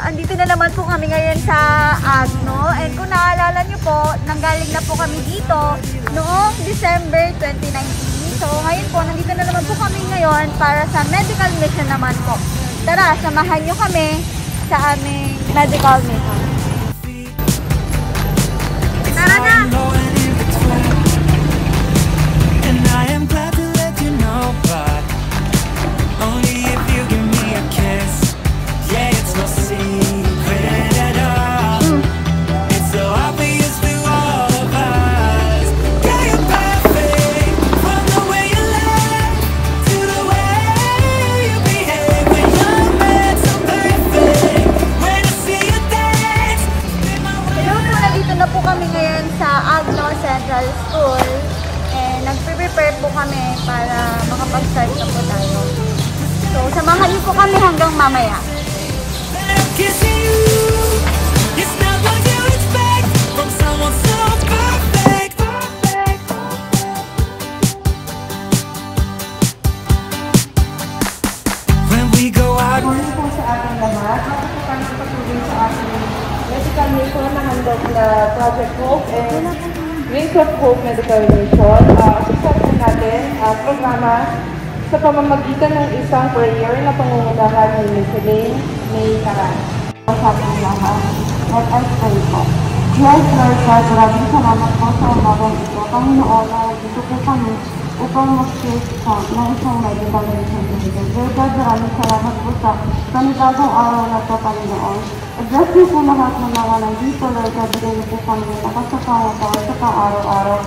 andito na naman po kami ngayon sa Agno. And kung naalala nyo po, nanggaling na po kami dito noong December 2019. So ngayon po, nandito na naman po kami ngayon para sa medical mission naman po. Tara, samahan nyo kami sa aming medical mission. Tara na! School, nagpe-prepare po kami para makapag-start na po tayo. So, samahan niyo po kami hanggang mamaya. Morning po sa ating lahat. Matutukan sa patuloy sa ating medical mission na handog na Project Hope and Wings of Hope Medical Mission. Susunod po natin ang programa sa pamamagitan ng isang prayer na pangungunahan ng Melita Terrado. Sa ating lahat, let us pray po. Yes, Lord God, maraming salamat po sa umagang ito. Panginoon, dito po kami upang mag-share ng isang medical mission. Lord God, maraming salamat po sa panibagong araw na ito, Panginoon. Address niyo po lahat ng mga nandito, Lord God, bigay niyo po kami nakasapang sa pang-araw-araw.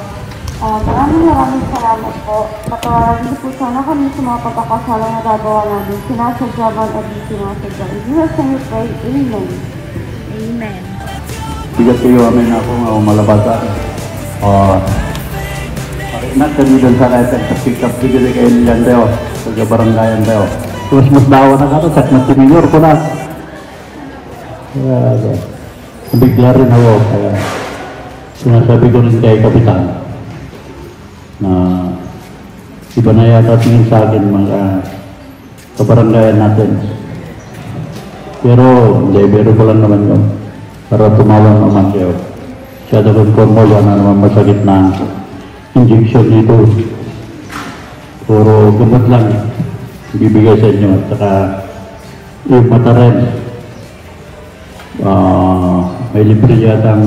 Maraming salamat po. Patawaran niyo po sana kami sa mga pagkakasala na gagawa namin. Sinasadya man at di sinasadya. In Jesus' name we pray, Amen. Amen. Bigat kayo, amin ako nga umalabasan. Nak kami dan sana sa pick-up bigay kayo niyan tayo. Sa baranggayan tayo. Terus mas dawa na ka to, sak na senior ko na. Bigla rin ako, kaya sinasabi ko rin kay Kapitan na iba na yata tingin sa akin mga kabaranggayan natin. Pero hindi, biro ko lang naman yun para tumawang naman kayo. Siya dapat ko mo, wala naman masakit na injection dito. Puro gamot lang bibigay sa inyo at saka yung mata rin. May libre yatang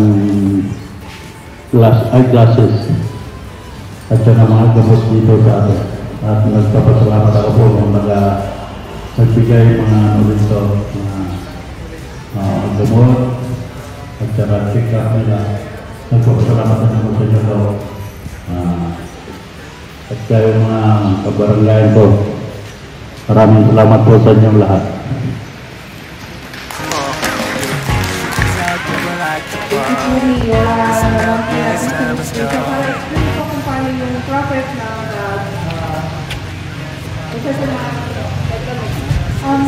eyeglasses at saka mga gamot dito sa atin. At nagpapasalamat ako po ng nagbigay mga dito gamot at saka check up nila. Nagpapasalamat na po sa inyo daw. At kayo mga kabaranggayan po, maraming salamat po sa inyong lahat. Curio, kung paano yung prophet na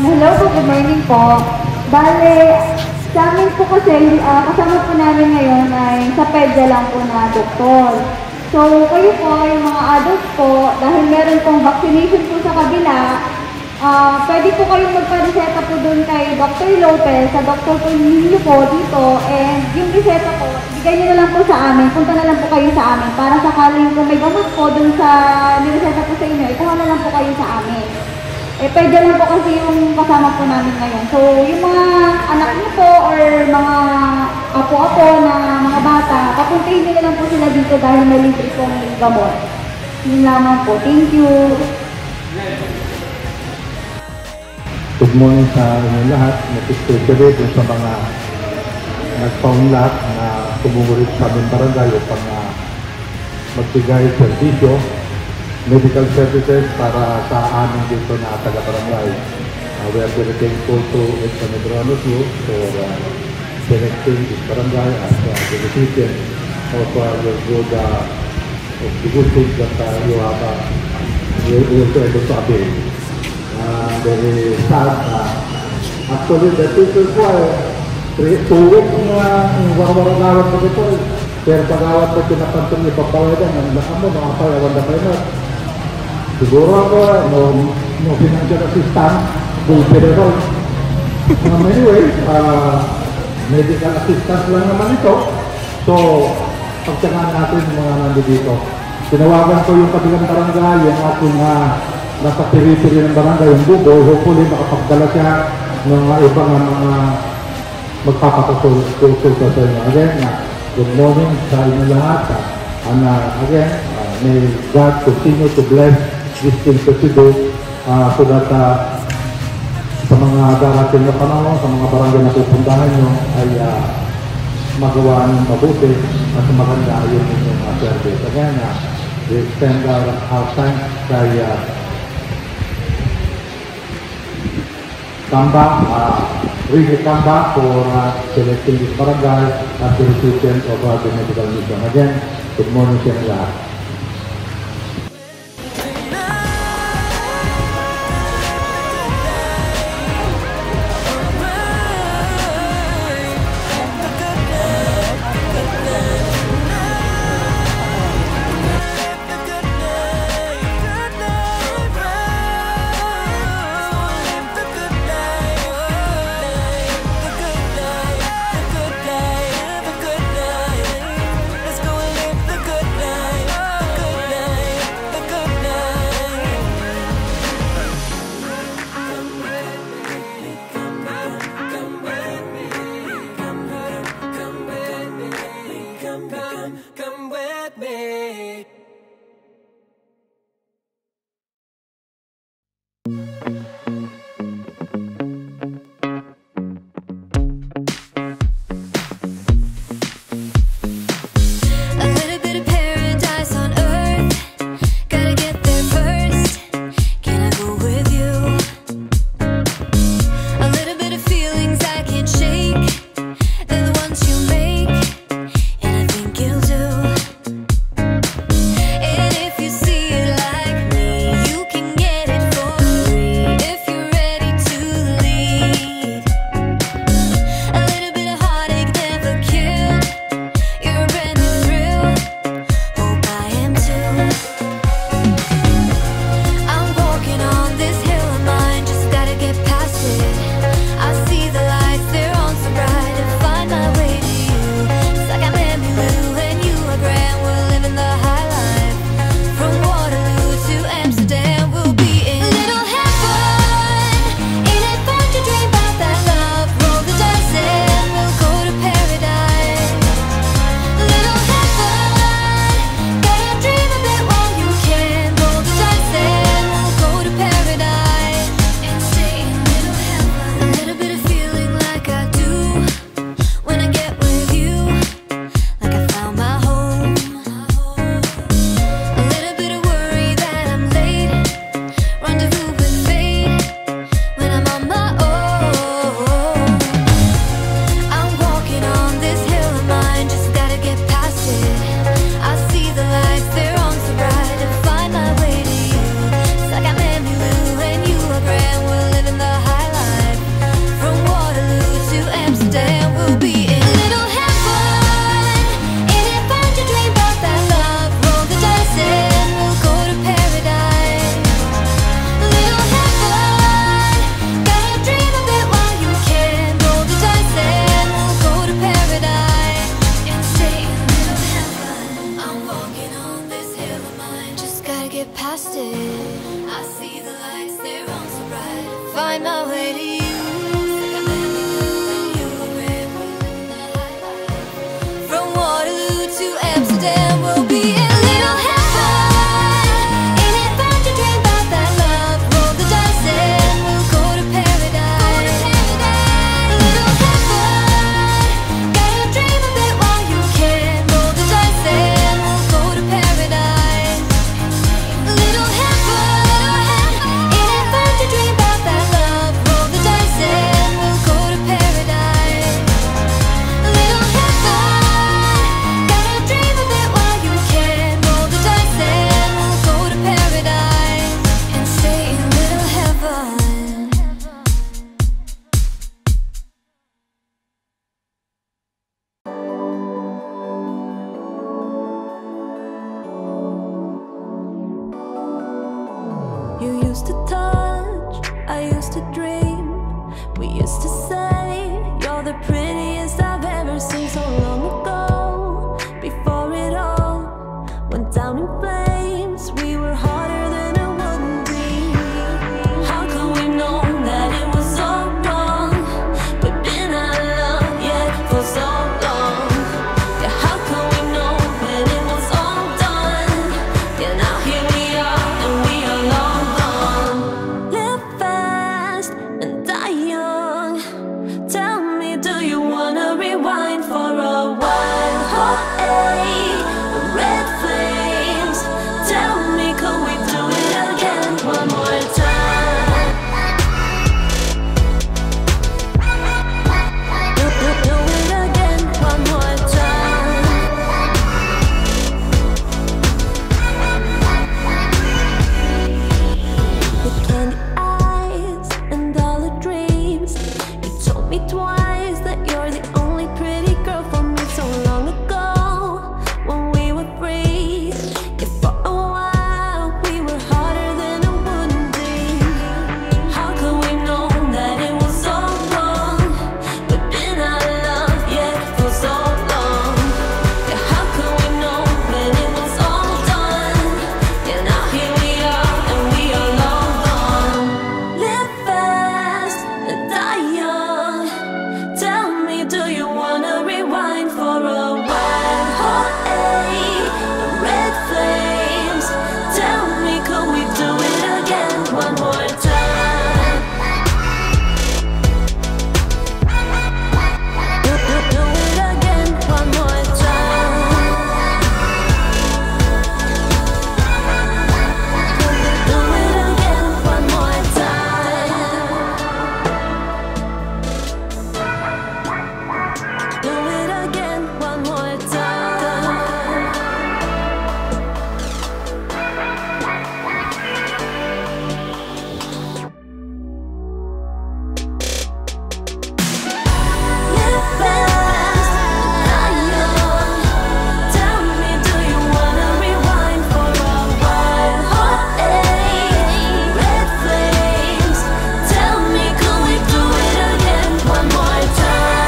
Hello po, good morning po. Bale, sa amin po kasi, kasama po namin ngayon ay sa pedya lang po na doktor. So, kayo po, yung mga adults po, dahil meron pong vaccination po sa kabila, pwede po kayong magpa-reseta po doon kay Dr. Lopez, sa Dr. po ninyo po dito, and yung reseta po, bigay nyo na lang po sa amin, punta na lang po kayo sa amin, para sakaling kung may gamot po doon sa nireseta po sa inyo, ikuha na lang po kayo sa amin. Pwede lang po kasi yung kasama po namin ngayon. So, yung mga anak niyo po, or mga apo-apo na mga bata, papuntahin nyo na lang po sila dito dahil may libre pong gamot. Yun lamang po. Thank you! Good morning sa inyo lahat, especially dun sa mga nagpaunlak na tumugulit sa aming barangay upang magbigay servisyo, medical services para sa amin dito na taga-barangay. We are very thankful to each and every one of you for selecting this barangay as the recipient of your good, of the good things that you have able to avail. Very sad. Actually, the people po ay 2 weeks na warang-warang ko dito. Pero pag-awat ko pinapantong ipapawadan, ang lakas mo, nakapayawan na kayo. Siguro ako, no financial assistance, full federal. Anyway, medical assistance lang naman ito. So, pagtsagaan natin mga nandito. Tinawagan ko yung kabilang barangay, yung ating nasa periphery ng barangay, yung buboy. Hopefully, makapagdala siya ng ibang mga magpapakusul sa inyo. Again, good morning sa inyo lahat. And again, may God continue to bless this thing to do so that sa mga darating na panahon, sa mga barangay na pupuntahan nyo ay magawa ng mabuti at maganda yung inyong service. Again, we extend our thanks kay Kamba, Ricky Kamba for selecting this barangay as the recipient of the medical mission. Again, good morning sa inyo lahat. You used to touch, I used to dream. We used to say you're the prettiest I've ever seen so long ago. Before it all went down in flames, we were harder than it wouldn't be. How could we know that it was all wrong? We've been out of love yet for so long. Yeah, how could we know when it was all done? Yeah, now here we are and we are long gone. Live fast and die young. Tell me, do you wanna rewind for a while? Hot red flames. Tell me, could we do it again one more time? Do it again one more time. The candy eyes and all the dreams. You told me twice that you're the only pretty girl for me so long ago when we were free. Yeah, for a while we were harder than it wouldn't be. How could we know that it was all wrong? We've been out of love yet for so long. Yeah, how could we know when it was all done? Yeah, now here we are and we are long gone. Live fast and die young. Tell me, do you wanna rewind for a while? Hot red flames. Tell me, could we do it again one more time? Do it again one more time. Do it again one more time. Do it again one more time. Live fast and die young. Tell me, do you wanna rewind for a while? Hot red flames. Tell me, could we do it again one more time?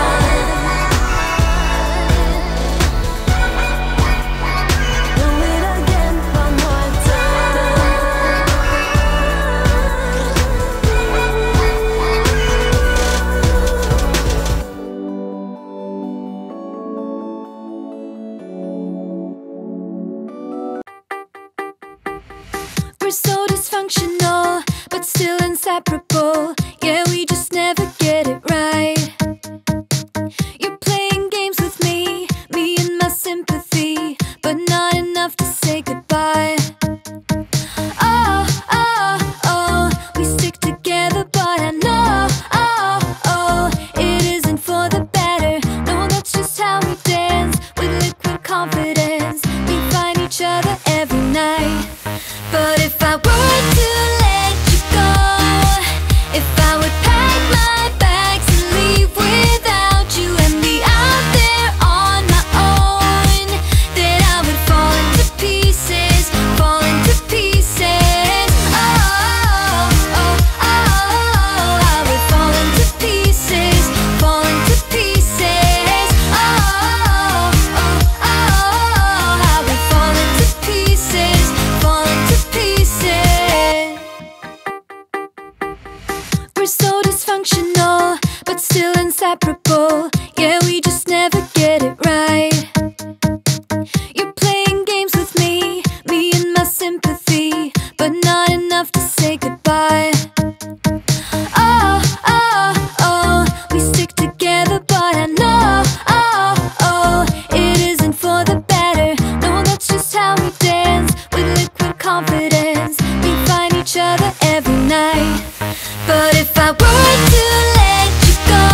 Do it again one more time. We're so dysfunctional, but still inseparable. Yeah, we just never get it right. You're playing games with me and my sympathy, but not enough to say goodbye. Oh, oh, oh, we stick together, but I know, oh, oh, it isn't for the better. No, that's just how we dance, with liquid confidence. We find each other every night. But if I were to let you go, if I would pack my bags and leave without you and be out there on my own, then I would fall into pieces, fall into pieces. Oh, oh, oh, I would fall into pieces, fall into pieces. Oh, oh, oh, I would fall into pieces, fall into pieces. We're so dysfunctional, but still inseparable. Yeah, we just never get it right. You're playing games with me and my sympathy, but not enough to say goodbye. Oh, oh, oh, we stick together, but I know, oh, oh, it isn't for the better. No, that's just how we dance, with liquid confidence. We find each other every night. But if I were to let you go,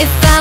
if I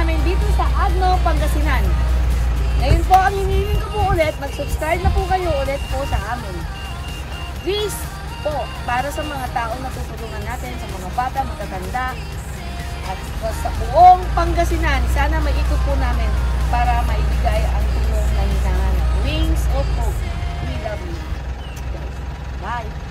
namin dito sa Agno, Pangasinan. Ngayon po, ang hinihiling ko po ulit, mag-subscribe na po kayo ulit po sa amin. Please po, para sa mga taong natutulungan natin, sa mga bata, matatanda, at sa buong Pangasinan, sana maikot po namin para maibigay ang tulong na hinahanap. Wings of Hope. We love you. Bye!